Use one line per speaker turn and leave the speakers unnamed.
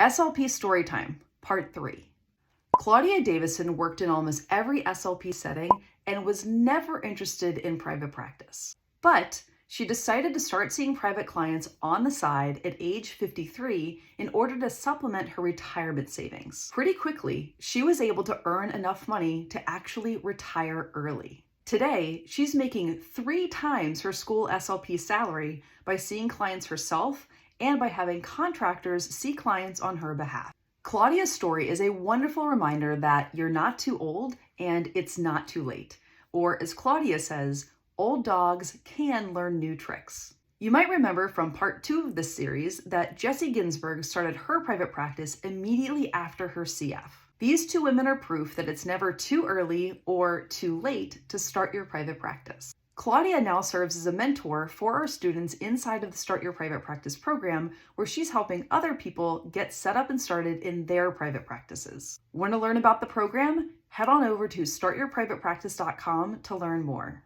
SLP Storytime, Part 3. Claudia Davisson worked in almost every SLP setting and was never interested in private practice. But she decided to start seeing private clients on the side at age 53 in order to supplement her retirement savings. Pretty quickly, she was able to earn enough money to actually retire early. Today, she's making 3 times her school SLP salary by seeing clients herself and by having contractors see clients on her behalf. Claudia's story is a wonderful reminder that you're not too old and it's not too late. Or as Claudia says, old dogs can learn new tricks. You might remember from part 2 of this series that Jessie Ginsburg started her private practice immediately after her CF. These 2 women are proof that it's never too early or too late to start your private practice. Claudia now serves as a mentor for our students inside of the Start Your Private Practice program, where she's helping other people get set up and started in their private practices. Want to learn about the program? Head on over to startyourprivatepractice.com to learn more.